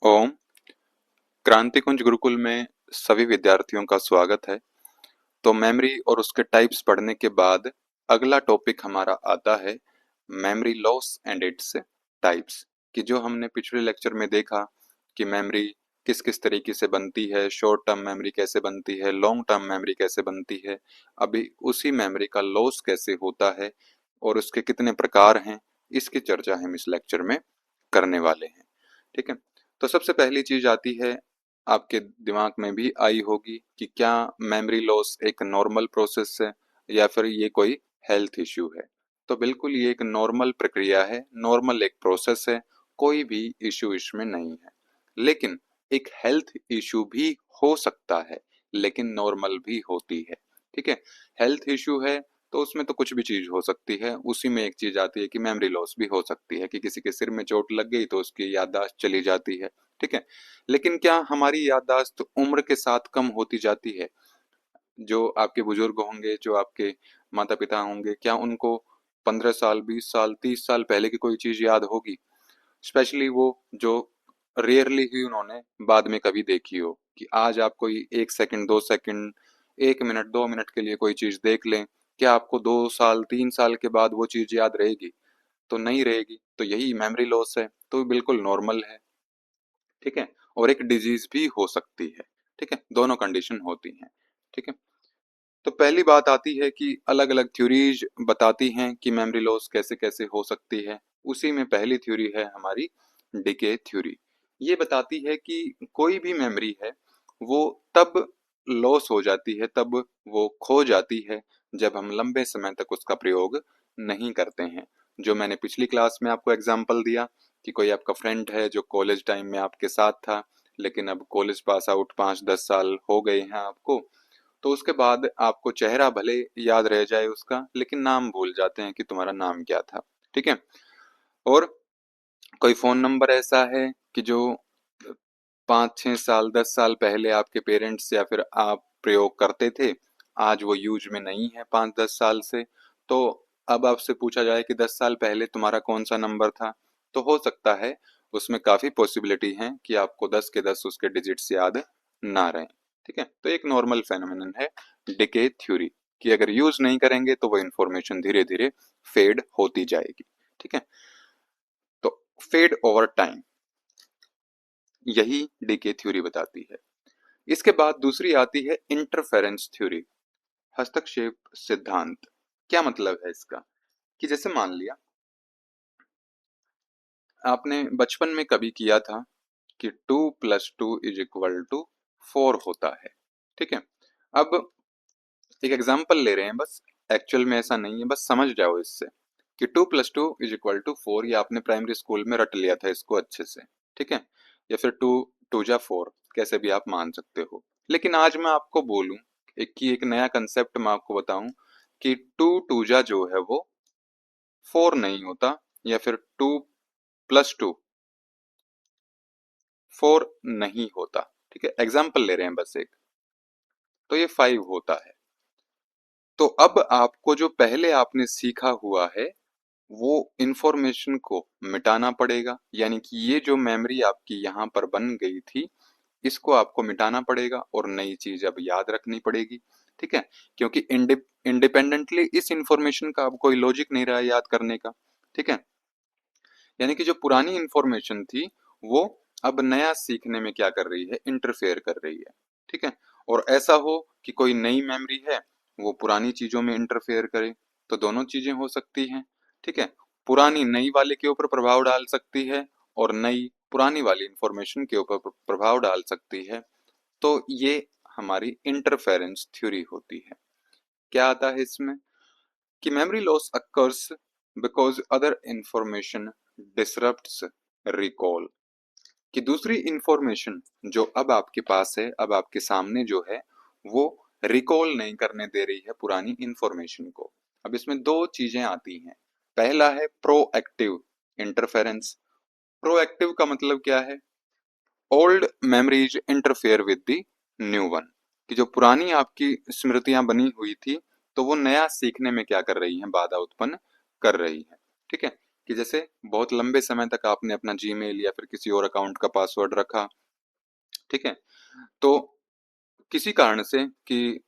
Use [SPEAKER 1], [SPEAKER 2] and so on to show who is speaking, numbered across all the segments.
[SPEAKER 1] ओम। क्रांति कुंज गुरुकुल में सभी विद्यार्थियों का स्वागत है। तो मेमोरी और उसके टाइप्स पढ़ने के बाद अगला टॉपिक हमारा आता है memory loss and its types. कि जो हमने पिछले लेक्चर में देखा कि मेमोरी किस किस तरीके से बनती है, शॉर्ट टर्म मेमोरी कैसे बनती है, लॉन्ग टर्म मेमोरी कैसे बनती है, अभी उसी मेमोरी का लॉस कैसे होता है और उसके कितने प्रकार हैं, इसकी चर्चा हम इस लेक्चर में करने वाले हैं। ठीक है। तो सबसे पहली चीज आती है, आपके दिमाग में भी आई होगी कि क्या मेमोरी लॉस एक नॉर्मल प्रोसेस है या फिर ये कोई हेल्थ इश्यू है। तो बिल्कुल ये एक नॉर्मल प्रक्रिया है, नॉर्मल एक प्रोसेस है, कोई भी इश्यू इसमें नहीं है। लेकिन एक हेल्थ इश्यू भी हो सकता है, लेकिन नॉर्मल भी होती है। ठीक है। हेल्थ इश्यू है तो उसमें तो कुछ भी चीज हो सकती है। उसी में एक चीज आती है कि मेमोरी लॉस भी हो सकती है, कि किसी के सिर में चोट लग गई तो उसकी याददाश्त चली जाती है। ठीक है। लेकिन क्या हमारी याददाश्त उम्र के साथ कम होती जाती है? जो आपके बुजुर्ग होंगे, जो आपके माता पिता होंगे, क्या उनको 15 साल, 20 साल, 30 साल पहले की कोई चीज याद होगी? स्पेशली वो जो रेयरली ही उन्होंने बाद में कभी देखी हो। कि आज आप कोई 1 सेकंड, 2 सेकंड, 1 मिनट, 2 मिनट के लिए कोई चीज देख लें, क्या आपको 2 साल, 3 साल के बाद वो चीज याद रहेगी? तो नहीं रहेगी। तो यही मेमोरी लॉस है, तो बिल्कुल नॉर्मल है। ठीक है। और एक डिजीज भी हो सकती है। ठीक है, दोनों कंडीशन होती हैं। ठीक है। तो पहली बात आती है कि अलग अलग थ्योरीज बताती हैं कि मेमोरी लॉस कैसे कैसे हो सकती है। उसी में पहली थ्योरी है हमारी डिके थ्योरी। ये बताती है कि कोई भी मेमोरी है वो तब लॉस हो जाती है, तब वो खो जाती है जब हम लंबे समय तक उसका प्रयोग नहीं करते हैं। जो मैंने पिछली क्लास में आपको एग्जांपल दिया कि कोई आपका फ्रेंड है जो कॉलेज टाइम में आपके साथ था, लेकिन अब कॉलेज पास आउट 5-10 साल हो गए हैं आपको, तो उसके बाद आपको चेहरा भले याद रह जाए उसका, लेकिन नाम भूल जाते हैं कि तुम्हारा नाम क्या था। ठीक है। और कोई फोन नंबर ऐसा है कि जो 5-6 साल, 10 साल पहले आपके पेरेंट्स या फिर आप प्रयोग करते थे, आज वो यूज में नहीं है 5-10 साल से। तो अब आपसे पूछा जाए कि 10 साल पहले तुम्हारा कौन सा नंबर था, तो हो सकता है उसमें काफी पॉसिबिलिटी है कि आपको 10 के 10 उसके डिजिट्स याद ना रहें। ठीक है। तो एक नॉर्मल फेनोमेनन है डिके थ्योरी, कि अगर यूज नहीं करेंगे तो वो इंफॉर्मेशन धीरे धीरे फेड होती जाएगी। ठीक है। तो फेड ओवर टाइम, यही डीके थ्योरी बताती है। इसके बाद दूसरी आती है इंटरफेरेंस थ्योरी, हस्तक्षेप सिद्धांत। क्या मतलब है इसका? कि जैसे मान लिया आपने बचपन में कभी किया था कि 2+2=4 होता है। ठीक है। अब एक एग्जाम्पल ले रहे हैं बस, एक्चुअल में ऐसा नहीं है, बस समझ जाओ इससे कि 2+2=4, ये आपने प्राइमरी स्कूल में रट लिया था इसको अच्छे से। ठीक है। या फिर 2×2=4, कैसे भी आप मान सकते हो। लेकिन आज मैं आपको बोलूं एक नया कंसेप्ट मैं आपको बताऊं कि 2×2 जो है वो 4 नहीं होता, या फिर 2+2=4 नहीं होता। ठीक है। एग्जाम्पल ले रहे हैं बस एक, तो ये 5 होता है। तो अब आपको जो पहले आपने सीखा हुआ है वो इंफॉर्मेशन को मिटाना पड़ेगा, यानी कि ये जो मेमोरी आपकी यहाँ पर बन गई थी इसको आपको मिटाना पड़ेगा और नई चीज अब याद रखनी पड़ेगी। ठीक है। क्योंकि इंडिपेंडेंटली इस इंफॉर्मेशन का अब कोई लॉजिक नहीं रहा याद करने का। ठीक है। यानी कि जो पुरानी इंफॉर्मेशन थी वो अब नया सीखने में क्या कर रही है, इंटरफेयर कर रही है। ठीक है। और ऐसा हो कि कोई नई मेमोरी है वो पुरानी चीजों में इंटरफेयर करे, तो दोनों चीजें हो सकती हैं। ठीक है। पुरानी नई वाले के ऊपर प्रभाव डाल सकती है और नई पुरानी वाली इंफॉर्मेशन के ऊपर प्रभाव डाल सकती है। तो ये हमारी इंटरफेरेंस थ्योरी होती है। क्या आता है इसमें? कि memory loss occurs because other information disrupts recall। कि दूसरी इंफॉर्मेशन जो अब आपके पास है, अब आपके सामने जो है, वो रिकॉल नहीं करने दे रही है पुरानी इंफॉर्मेशन को। अब इसमें दो चीजें आती हैं। पहला है प्रोएक्टिव इंटरफेरेंस। प्रोएक्टिव का मतलब क्या है? Old memories interfere with the new one. कि जो पुरानी आपकी स्मृतियां बनी हुई थी, तो वो नया सीखने में क्या कर रही हैं, बाधा उत्पन्न कर रही है। ठीक है। कि जैसे बहुत लंबे समय तक आपने अपना जीमेल या फिर किसी और अकाउंट का पासवर्ड रखा, ठीक है? तो किसी कारण से कि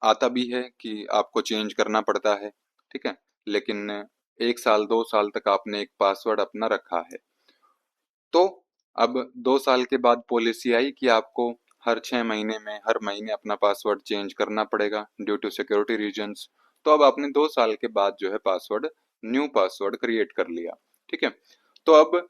[SPEAKER 1] आता भी है कि आपको चेंज करना पड़ता है, ठीक है? लेकिन 1 साल, 2 साल तक आपने एक पासवर्ड अपना रखा है। तो अब 2 साल के बाद पॉलिसी आई कि आपको हर 6 महीने में, हर महीने अपना पासवर्ड चेंज करना पड़ेगा ड्यू टू सिक्योरिटी रीजंस। तो अब आपने 2 साल के बाद जो है पासवर्ड, न्यू पासवर्ड क्रिएट कर लिया, ठीक है? तो अब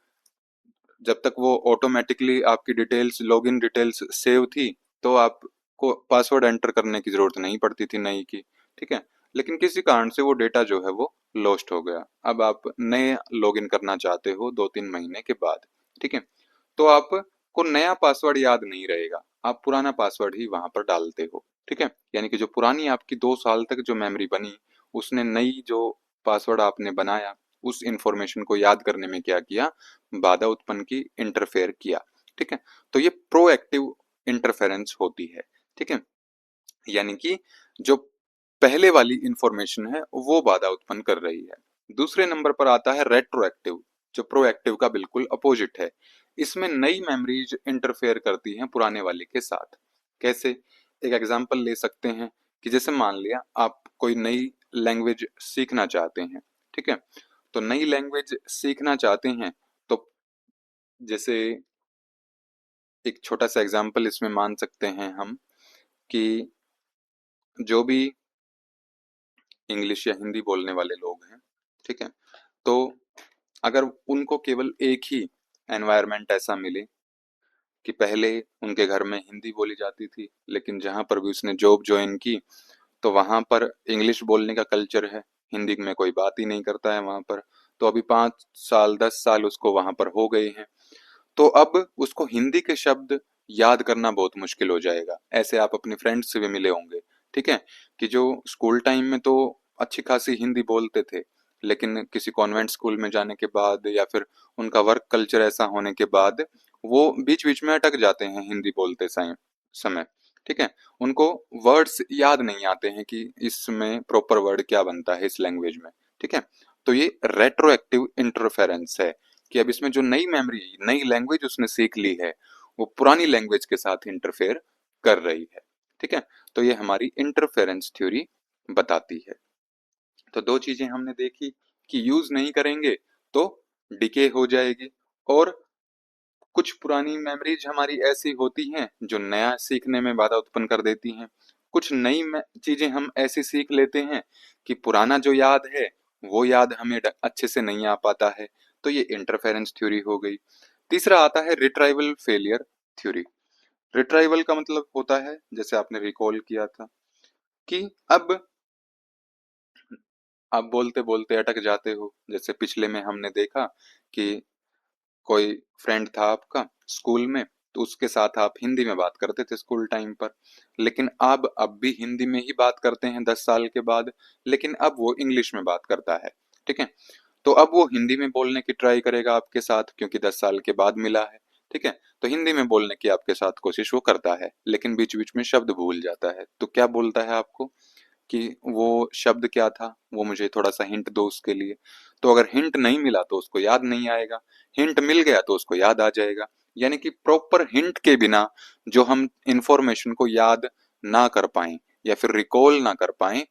[SPEAKER 1] जब तक वो ऑटोमेटिकली आपकी डिटेल्स, लॉगिन डिटेल्स सेव थी, तो आपको पासवर्ड एंटर करने की जरूरत नहीं पड़ती थी नई की, ठीक है? लेकिन किसी कारण से वो डेटा जो है वो लॉस्ट हो गया। अब आप नए लॉगिन करना चाहते हो 2-3 महीने के बाद, ठीक है? तो आपको नया पासवर्ड याद नहीं रहेगा, आप पुराना पासवर्ड ही वहां पर डालते हो, ठीक है? यानी कि जो पुरानी आपकी 2 साल तक जो मेमोरी बनी, उसने नई जो पासवर्ड आपने बनाया, उस इंफॉर्मेशन को याद करने में क्या किया, बाधा उत्पन्न की, इंटरफेयर किया, ठीक है? तो ये प्रोएक्टिव इंटरफेरेंस होती है, ठीक है? यानी कि जो पहले वाली इंफॉर्मेशन है वो बाधा उत्पन्न कर रही है। दूसरे नंबर पर आता है रेट्रोएक्टिव, जो प्रोएक्टिव का बिल्कुल अपोजिट है। इसमें नई मेमोरीज इंटरफेयर करती हैं पुराने वाले के साथ। कैसे? एक एग्जांपल ले सकते हैं कि जैसे मान लिया आप कोई नई लैंग्वेज सीखना चाहते हैं, ठीक है? तो नई लैंग्वेज सीखना चाहते हैं, तो जैसे एक छोटा सा एग्जांपल इसमें मान सकते हैं हम कि जो भी इंग्लिश या हिंदी बोलने वाले लोग हैं, ठीक है? तो अगर उनको केवल एक ही एनवायरनमेंट ऐसा मिले कि पहले उनके घर में हिंदी बोली जाती थी, लेकिन जहाँ पर भी उसने जॉब ज्वाइन की, तो वहाँ पर इंग्लिश बोलने का कल्चर है, हिंदी में कोई बात ही नहीं करता है वहाँ पर। तो अभी 5 साल, 10 साल उसको वहाँ पर हो गए हैं, तो अब उसको हिंदी के शब्द याद करना बहुत मुश्किल हो जाएगा। ऐसे आप अपने फ्रेंड्स से भी मिले होंगे, ठीक है? कि जो स्कूल टाइम में तो अच्छी खासी हिंदी बोलते थे, लेकिन किसी कॉन्वेंट स्कूल में जाने के बाद या फिर उनका वर्क कल्चर ऐसा होने के बाद वो बीच बीच में अटक जाते हैं हिंदी बोलते समय, ठीक है? उनको वर्ड्स याद नहीं आते हैं कि इसमें प्रॉपर वर्ड क्या बनता है इस लैंग्वेज में, ठीक है? तो ये रेट्रोएक्टिव इंटरफेरेंस है कि अब इसमें जो नई मेमोरी, नई लैंग्वेज उसने सीख ली है, वो पुरानी लैंग्वेज के साथ इंटरफेयर कर रही है, ठीक है? तो ये हमारी इंटरफेरेंस थ्योरी बताती है। तो दो चीजें हमने देखी कि यूज नहीं करेंगे तो डिके हो जाएगी, और कुछ पुरानी मेमोरीज हमारी ऐसी होती हैं जो नया सीखने में बाधा उत्पन्न कर देती हैं। कुछ नई चीजें हम ऐसी सीख लेते हैं कि पुराना जो याद है वो याद हमें अच्छे से नहीं आ पाता है। तो ये इंटरफेरेंस थ्योरी हो गई। तीसरा आता है रिट्राइवल फेलियर थ्योरी। रिट्राइवल का मतलब होता है, जैसे आपने रिकॉल किया था, कि अब आप बोलते बोलते अटक जाते हो। जैसे पिछले में हमने देखा कि कोई फ्रेंड था आपका स्कूल में, तो उसके साथ आप हिंदी में बात करते थे स्कूल टाइम पर, लेकिन अब भी हिंदी में ही बात करते हैं 10 साल के बाद, लेकिन अब वो इंग्लिश में बात करता है, ठीक है? तो अब वो हिंदी में बोलने की ट्राई करेगा आपके साथ, क्योंकि 10 साल के बाद मिला है, ठीक है? तो हिंदी में बोलने की आपके साथ कोशिश वो करता है, लेकिन बीच बीच में शब्द भूल जाता है। तो क्या बोलता है आपको कि वो शब्द क्या था, वो मुझे थोड़ा सा हिंट दो उसके लिए। तो अगर हिंट नहीं मिला तो उसको याद नहीं आएगा, हिंट मिल गया तो उसको याद आ जाएगा। यानी कि प्रॉपर हिंट के बिना जो हम इंफॉर्मेशन को याद ना कर पाए या फिर रिकॉल ना कर पाए,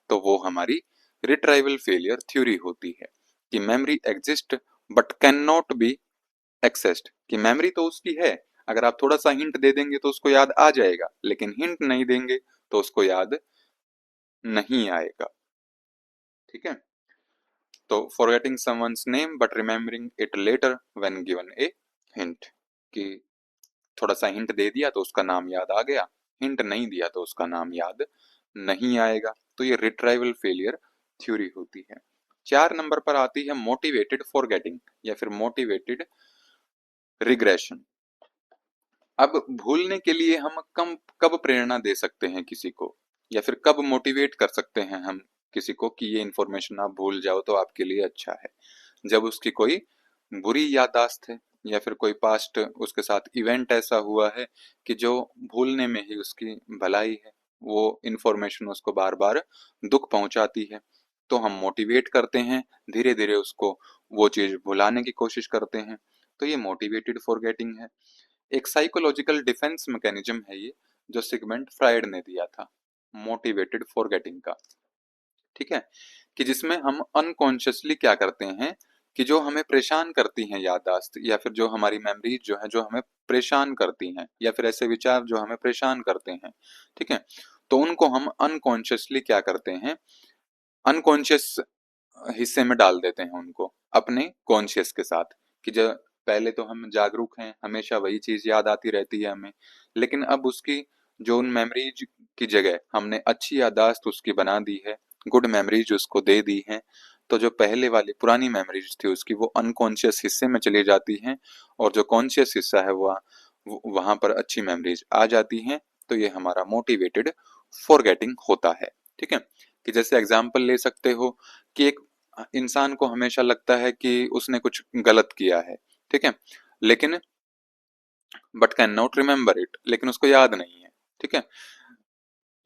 [SPEAKER 1] तो वो हमारी रिट्राइवल फेलियर थ्योरी होती है कि memory exist but can not be accessed. कि मेमोरी तो उसकी है, अगर आप थोड़ा सा हिंट दे देंगे तो उसको याद आ जाएगा, लेकिन हिंट नहीं देंगे तो उसको याद नहीं आएगा, ठीक है? तो forgetting someone's name but remembering it later when given a hint, कि थोड़ा सा हिंट दे दिया तो उसका नाम याद आ गया, हिंट नहीं दिया तो उसका नाम याद नहीं आएगा। तो ये रिट्राइवल फेलियर थ्योरी होती है। 4 नंबर पर आती है मोटिवेटेड फॉरगेटिंग या फिर मोटिवेटेड रिग्रेशन। अब भूलने के लिए हम कब प्रेरणा दे सकते हैं किसी को, या फिर कब मोटिवेट कर सकते हैं हम किसी को कि ये इन्फॉर्मेशन आप भूल जाओ तो आपके लिए अच्छा है? जब उसकी कोई बुरी याददाश्त है या फिर कोई पास्ट उसके साथ इवेंट ऐसा हुआ है कि जो भूलने में ही उसकी भलाई है, वो इन्फॉर्मेशन उसको बार बार दुख पहुंचाती है। तो हम मोटिवेट करते हैं, धीरे धीरे उसको वो चीज भुलाने की कोशिश करते हैं। तो ये मोटिवेटेड फॉरगेटिंग है। एक साइकोलॉजिकल डिफेंस मैकेनिज्म है ये, जो सिगमंड फ्रायड ने दिया था मोटिवेटेड फॉरगेटिंग का। ठीक है, कि जिसमें हम अनकॉन्शियसली क्या करते हैं कि जो हमें परेशान करती हैं याददाश्त, या फिर जो हमारी मेमोरीज जो है जो हमें परेशान करती हैं, या फिर ऐसे विचार जो हमें परेशान करते हैं, ठीक है, तो उनको हम अनकॉन्शियसली क्या करते हैं, अनकॉन्शियस हिस्से में डाल देते हैं उनको अपने कॉन्शियस के साथ। कि जो पहले तो हम जागरूक हैं, हमेशा वही चीज याद आती रहती है हमें, लेकिन अब उसकी जो उन मेमोरीज की जगह हमने अच्छी याददाश्त उसकी बना दी है, गुड मेमोरीज उसको दे दी हैं, तो जो पहले वाली पुरानी मेमोरीज थी उसकी वो अनकॉन्शियस हिस्से में चली जाती हैं, और जो कॉन्शियस हिस्सा है वह वहां पर अच्छी मेमोरीज आ जाती हैं। तो ये हमारा मोटिवेटेड फॉरगेटिंग होता है। ठीक है, कि जैसे एग्जाम्पल ले सकते हो कि एक इंसान को हमेशा लगता है कि उसने कुछ गलत किया है, ठीक है, लेकिन but can not remember it, लेकिन उसको याद नहीं है। ठीक है,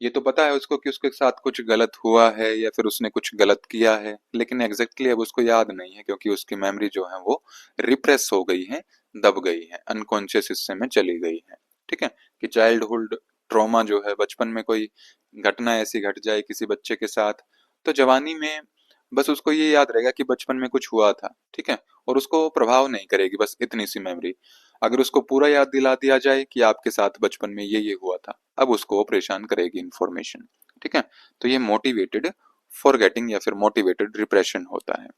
[SPEAKER 1] ये तो पता है उसको कि उसके साथ कुछ गलत हुआ है या फिर उसने कुछ गलत किया है, लेकिन एग्जैक्टली अब उसको याद नहीं है, क्योंकि उसकी मेमोरी जो है वो रिप्रेस हो गई है, दब गई है, अनकॉन्शियस हिस्से में चली गई है। ठीक है, कि चाइल्डहुड ट्रॉमा जो है, बचपन में कोई घटना ऐसी घट जाए किसी बच्चे के साथ, तो जवानी में बस उसको ये याद रहेगा कि बचपन में कुछ हुआ था। ठीक है, और उसको प्रभाव नहीं करेगी बस इतनी सी मेमोरी। अगर उसको पूरा याद दिला दिया जाए कि आपके साथ बचपन में ये हुआ था, अब उसको वो परेशान करेगी इंफॉर्मेशन। ठीक है, तो ये मोटिवेटेड फॉरगेटिंग या फिर मोटिवेटेड रिप्रेशन होता है।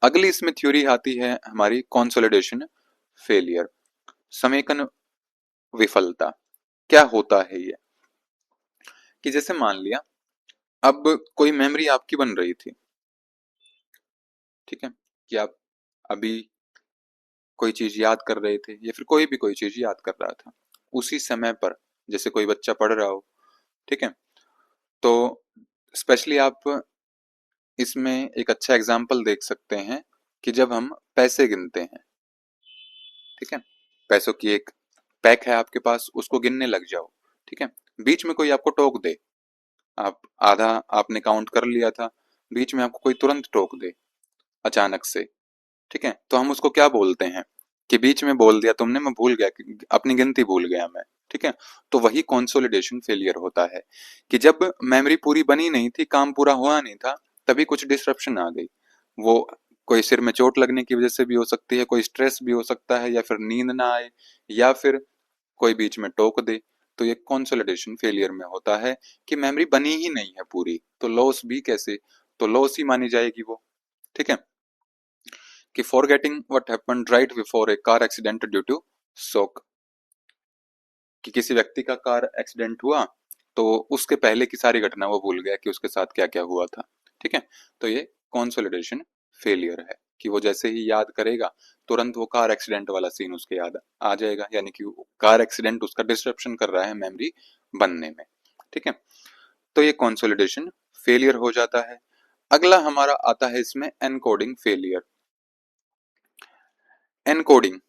[SPEAKER 1] अगली इसमें थ्योरी आती है हमारी कंसोलिडेशन फेलियर, समेकन विफलता। क्या होता है ये, कि जैसे मान लिया अब कोई मेमोरी आपकी बन रही थी, ठीक है, कि आप अभी कोई चीज याद कर रहे थे या फिर कोई भी कोई चीज याद कर रहा था उसी समय पर, जैसे कोई बच्चा पढ़ रहा हो, ठीक है, तो स्पेशली आप इसमें एक अच्छा एग्जाम्पल देख सकते हैं कि जब हम पैसे गिनते हैं, ठीक है, पैसों की एक पैक है आपके पास, उसको गिनने लग जाओ, ठीक है, बीच में कोई आपको टोक दे, आप आधा आपने काउंट कर लिया था, बीच में आपको कोई तुरंत टोक दे अचानक से, ठीक है, तो हम उसको क्या बोलते हैं कि बीच में बोल दिया तुमने, मैं भूल गया, अपनी गिनती भूल गया मैं। ठीक है, तो वही कंसोलिडेशन फेलियर होता है, कि जब मेमोरी पूरी बनी नहीं थी, काम पूरा हुआ नहीं था, तभी कुछ डिस्ट्रप्शन आ गई। वो कोई सिर में चोट लगने की वजह से भी हो सकती है, कोई स्ट्रेस भी हो सकता है, या फिर नींद ना आए, या फिर कोई बीच में टोक दे, तो ये कंसोलिडेशन फेलियर में होता है कि मेमोरी बनी ही नहीं है पूरी, तो लॉस भी कैसे, तो लॉस ही मानी जाएगी वो। ठीक है, कि forgetting what happened right before a car accident due to shock, कि किसी व्यक्ति का कार एक्सीडेंट हुआ तो उसके पहले की सारी घटना वो भूल गया कि उसके साथ क्या क्या हुआ था। ठीक है, तो ये कंसोलिडेशन फेलियर है, कि वो जैसे ही याद करेगा तुरंत वो कार एक्सीडेंट वाला सीन उसके याद आ जाएगा, यानी कि कार एक्सीडेंट उसका डिस्ट्रप्शन कर रहा है मेमोरी बनने में। ठीक है, तो ये कंसोलिडेशन फेलियर हो जाता है। अगला हमारा आता है इसमें एनकोडिंग फेलियर। एनकोडिंग,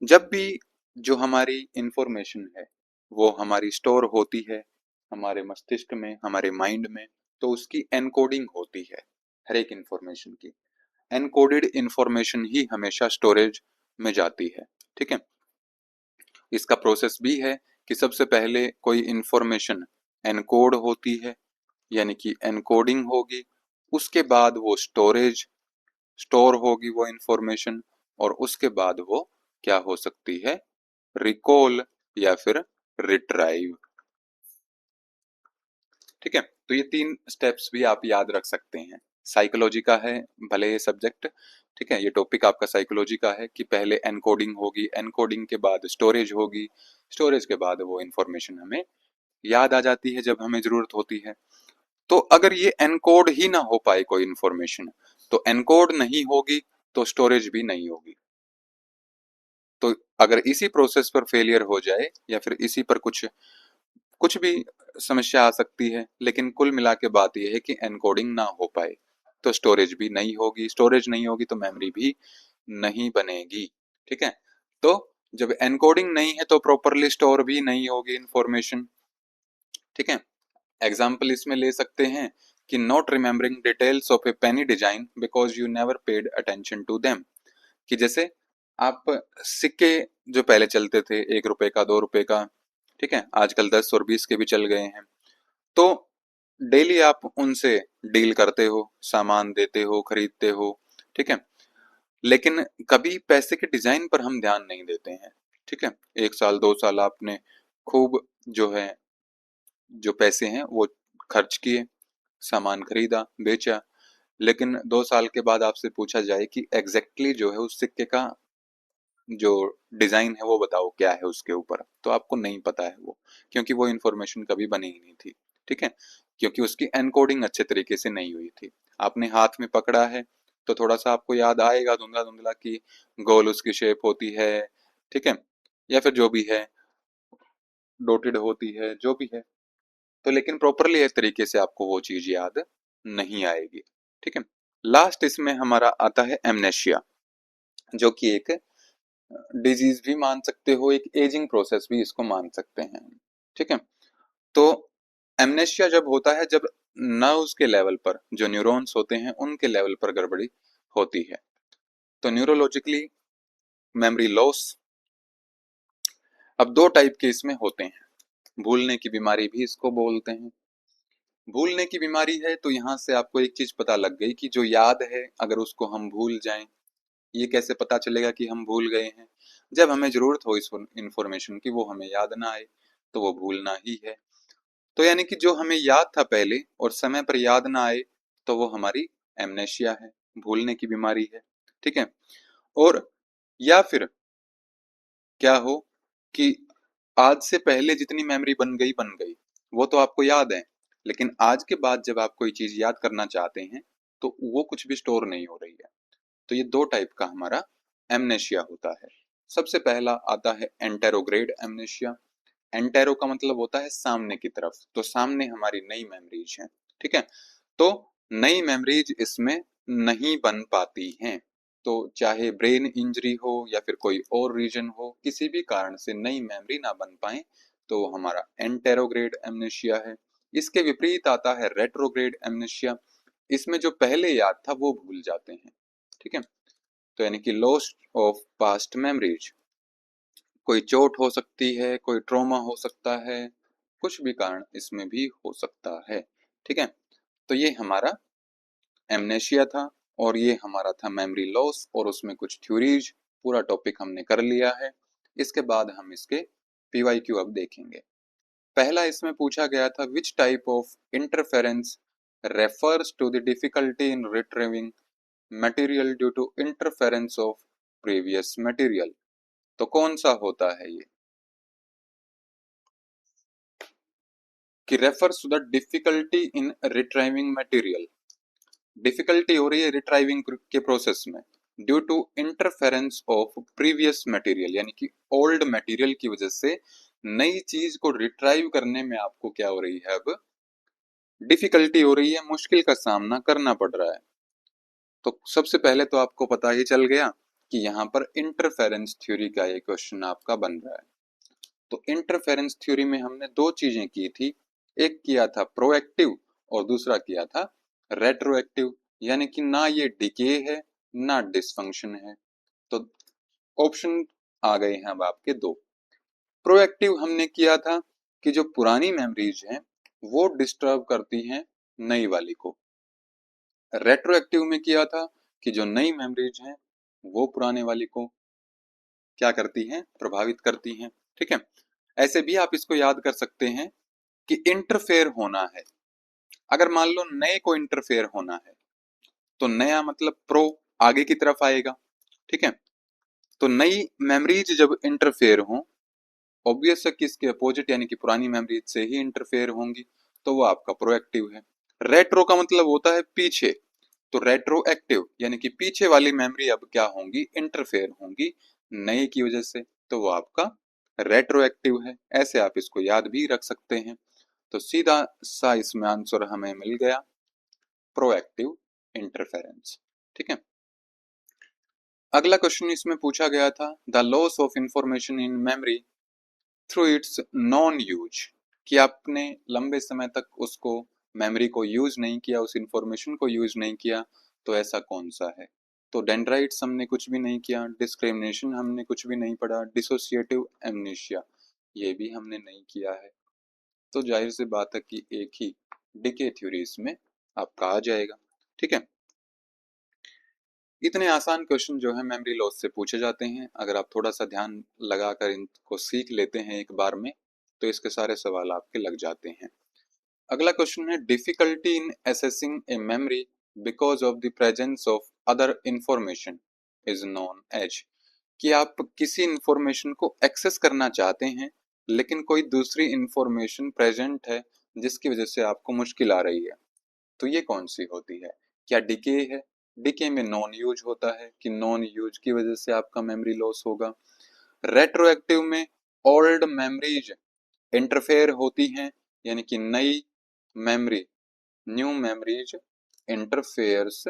[SPEAKER 1] जब भी जो हमारी इंफॉर्मेशन है वो हमारी स्टोर होती है हमारे मस्तिष्क में, हमारे माइंड में, तो उसकी एनकोडिंग होती है हर एक इंफॉर्मेशन की। एनकोडेड इंफॉर्मेशन ही हमेशा स्टोरेज में जाती है। ठीक है, इसका प्रोसेस भी है कि सबसे पहले कोई इंफॉर्मेशन एनकोड होती है, यानी कि एनकोडिंग होगी, उसके बाद वो स्टोर होगी वो इंफॉर्मेशन, और उसके बाद वो क्या हो सकती है, रिकॉल या फिर रिट्राइव। ठीक है, तो ये तीन स्टेप्स भी आप याद रख सकते हैं। साइकोलॉजी का है भले ये सब्जेक्ट, ठीक है, ये टॉपिक आपका साइकोलॉजी का है, कि पहले एनकोडिंग होगी, एनकोडिंग के बाद स्टोरेज होगी, स्टोरेज के बाद वो इंफॉर्मेशन हमें याद आ जाती है जब हमें जरूरत होती है। तो अगर ये एनकोड ही ना हो पाए कोई इंफॉर्मेशन, तो एनकोड नहीं होगी तो स्टोरेज भी नहीं होगी। तो अगर इसी प्रोसेस पर फेलियर हो जाए या फिर इसी पर कुछ कुछ भी समस्या आ सकती है, लेकिन कुल मिला के बात यह है कि एनकोडिंग ना हो पाए तो स्टोरेज भी नहीं होगी, स्टोरेज नहीं होगी तो मेमोरी भी नहीं बनेगी। ठीक है, तो जब एनकोडिंग नहीं है तो प्रॉपरली स्टोर भी नहीं होगी इंफॉर्मेशन। ठीक है, एग्जाम्पल इसमें ले सकते हैं कि not remembering details of a penny design because you never paid attention to them, कि जैसे आप सिक्के जो पहले चलते थे 1 रुपए का 2 रुपए का, ठीक है, आजकल 10 और 20 के भी चल गए हैं, तो डेली आप उनसे डील करते हो, सामान देते हो, खरीदते हो, ठीक है, लेकिन कभी पैसे के डिजाइन पर हम ध्यान नहीं देते हैं, ठीक है। 1 साल 2 साल आपने खूब जो है जो पैसे हैं वो खर्च किए, सामान खरीदा बेचा, लेकिन 2 साल के बाद आपसे पूछा जाए कि एग्जैक्टली जो है उस सिक्के का जो डिजाइन है वो बताओ क्या है उसके ऊपर, तो आपको नहीं पता है वो, क्योंकि वो इन्फॉर्मेशन कभी बनी ही नहीं थी, ठीक है, क्योंकि उसकी एनकोडिंग अच्छे तरीके से नहीं हुई थी। आपने हाथ में पकड़ा है तो थोड़ा सा आपको याद आएगा धुंधला धुंधला कि गोल उसकी शेप होती है, ठीक है, या फिर जो भी है डोटेड होती है, जो भी है, तो लेकिन प्रॉपरली एक तरीके से आपको वो चीज याद नहीं आएगी, ठीक है। लास्ट इसमें हमारा आता है एमनेशिया, जो कि एक डिजीज भी मान सकते हो, एक एजिंग प्रोसेस भी इसको मान सकते हैं, ठीक है। तो एमनेशिया जब होता है जब नर्व्स के लेवल पर जो न्यूरॉन्स होते हैं उनके लेवल पर गड़बड़ी होती है। तो न्यूरोलॉजिकली मेमोरी लॉस अब 2 टाइप के इसमें होते हैं। भूलने की बीमारी भी इसको बोलते हैं। भूलने की बीमारी है तो यहाँ से आपको एक चीज पता लग गई कि जो याद है अगर उसको हम भूल जाएं, ये कैसे पता चलेगा कि हम भूल गए हैं? जब हमें जरूरत हो इस इंफॉर्मेशन की वो हमें याद ना आए, तो वो भूलना ही है। तो यानी कि जो हमें याद था पहले और समय पर याद ना आए, तो वो हमारी एमनेशिया है, भूलने की बीमारी है, ठीक है। और या फिर क्या हो कि आज से पहले जितनी मेमोरी बन गई वो तो आपको याद है, लेकिन आज के बाद जब आप कोई चीज याद करना चाहते हैं तो वो कुछ भी स्टोर नहीं हो रही है। तो ये 2 टाइप का हमारा एमनेशिया होता है। सबसे पहला आता है एंटेरोग्रेड एमनेशिया। एंटेरो का मतलब होता है सामने की तरफ, तो सामने हमारी नई मेमोरीज हैं, ठीक है। तो नई मेमोरीज इसमें नहीं बन पाती हैं। तो चाहे ब्रेन इंजरी हो या फिर कोई और रीजन हो, किसी भी कारण से नई मेमोरी ना बन पाए तो वो हमारा एंटेरोग्रेड एमनेशिया है। इसके विपरीत आता है रेट्रोग्रेड एमनेशिया। इसमें जो पहले याद था वो भूल जाते हैं, ठीक है। तो यानी कि लॉस ऑफ पास्ट मेमोरीज, कोई चोट हो सकती है, कोई ट्रॉमा हो सकता है, कुछ भी कारण इसमें भी हो सकता है, ठीक है। तो ये हमारा एमनेशिया था और ये हमारा था मेमोरी लॉस और उसमें कुछ थ्योरीज। पूरा टॉपिक हमने कर लिया है। इसके बाद हम इसके पीवाईक्यू अब देखेंगे। पहला इसमें पूछा गया था which type of interference refers to the difficulty in retrieving material due to interference of previous material. तो कौन सा होता है ये कि refers to the difficulty in retrieving material. Difficulty हो रही है रिट्राइविंग के प्रोसेस में due to interference of previous material, यानी कि ओल्ड मटेरियल की वजह से नई चीज को रिट्राइव करने में आपको क्या हो रही है, अब डिफिकल्टी हो रही है, मुश्किल का सामना करना पड़ रहा है। तो सबसे पहले तो आपको पता ही चल गया कि यहाँ पर इंटरफेरेंस थ्योरी का ये क्वेश्चन आपका बन रहा है। तो इंटरफेरेंस थ्योरी में हमने 2 चीजें की थी, एक किया था प्रोएक्टिव और दूसरा किया था रेट्रोएक्टिव, यानी कि ना ये डिके है ना डिसफंक्शन है। तो ऑप्शन आ गए हैं अब आपके 2। प्रोएक्टिव हमने किया था कि जो पुरानी मेमोरीज हैं वो डिस्टर्ब करती हैं नई वाली को। रेट्रोएक्टिव में किया था कि जो नई मेमोरीज हैं वो पुराने वाली को क्या करती हैं, प्रभावित करती हैं, ठीक है। ऐसे भी आप इसको याद कर सकते हैं कि इंटरफेयर होना है। अगर मान लो नए को इंटरफेयर होना है तो नया मतलब प्रो आगे की तरफ आएगा, ठीक है। तो नई मेमोरीज जब इंटरफेयर हो, ऑब्वियस है कि इसके अपोजिट यानी कि पुरानी मेमोरीज से ही इंटरफेयर होंगी, तो वो आपका प्रोएक्टिव है। रेट्रो का मतलब होता है पीछे, तो रेट्रो एक्टिव यानी कि पीछे वाली मेमोरी अब क्या होंगी, इंटरफेयर होंगी नए की वजह से, तो वो आपका रेट्रोएक्टिव है। ऐसे आप इसको याद भी रख सकते हैं। तो सीधा सा इसमें आंसर हमें मिल गया प्रोएक्टिव इंटरफेरेंस, ठीक है। अगला क्वेश्चन इसमें पूछा गया था the loss of information in memory through it's non use, कि आपने लंबे समय तक उसको मेमोरी को यूज नहीं किया, उस इंफॉर्मेशन को यूज नहीं किया, तो ऐसा कौन सा है? तो डेंड्राइट्स हमने कुछ भी नहीं किया, डिस्क्रिमिनेशन हमने कुछ भी नहीं पढ़ा, डिसोसिएटिव एमनेशिया ये भी हमने नहीं किया है। तो जाहिर सी बात है कि एक ही डीके थ्योरी इसमें आपका आ जाएगा। ठीक है, इतने आसान क्वेश्चन जो है मेमोरी लॉस से पूछे जाते हैं। अगर आप थोड़ा सा ध्यान लगाकर इनको सीख लेते हैं एक बार में, तो इसके सारे सवाल आपके लग जाते हैं। अगला क्वेश्चन है difficulty in assessing a memory because of the presence of other information is known as. कि आप किसी इंफॉर्मेशन को एक्सेस करना चाहते हैं लेकिन कोई दूसरी इंफॉर्मेशन प्रेजेंट है जिसकी वजह से आपको मुश्किल आ रही है, तो ये कौन सी होती है? क्या डीके है? डीके में नॉन यूज होता है कि नॉन यूज की वजह से आपका मेमोरी लॉस होगा। रेट्रोएक्टिव में ओल्ड मेमोरीज इंटरफेयर होती हैं, यानी कि नई memory new memories interferes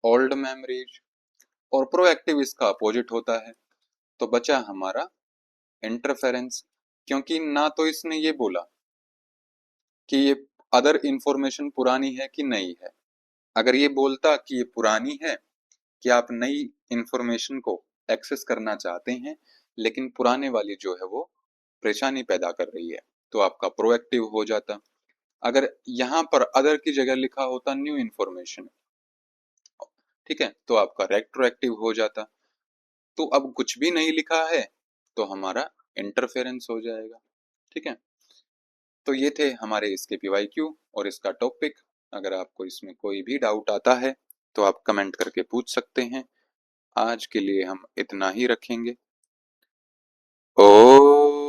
[SPEAKER 1] old memories. और प्रोएक्टिव इसका अपोजिट होता है। तो बचा हमारा इंटरफेरेंस, क्योंकि ना तो इसने ये बोला कि ये अदर इंफॉर्मेशन पुरानी है कि नई है। अगर ये बोलता कि ये पुरानी है, कि आप नई इंफॉर्मेशन को एक्सेस करना चाहते हैं लेकिन पुराने वाली जो है वो परेशानी पैदा कर रही है, तो आपका प्रोएक्टिव हो जाता। अगर यहाँ पर अदर की जगह लिखा होता न्यू इंफॉर्मेशन, ठीक है, तो आपका रेट्रोएक्टिव हो जाता। तो अब कुछ भी नहीं लिखा है तो हमारा इंटरफेरेंस हो जाएगा। ठीक है, तो ये थे हमारे इसके पीवाईक्यू और इसका टॉपिक। अगर आपको इसमें कोई भी डाउट आता है तो आप कमेंट करके पूछ सकते हैं। आज के लिए हम इतना ही रखेंगे। ओम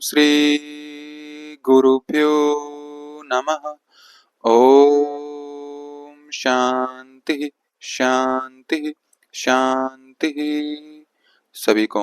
[SPEAKER 1] श्री गुरुभ्यो नमः। ओम शांति शांति शांति। सभी को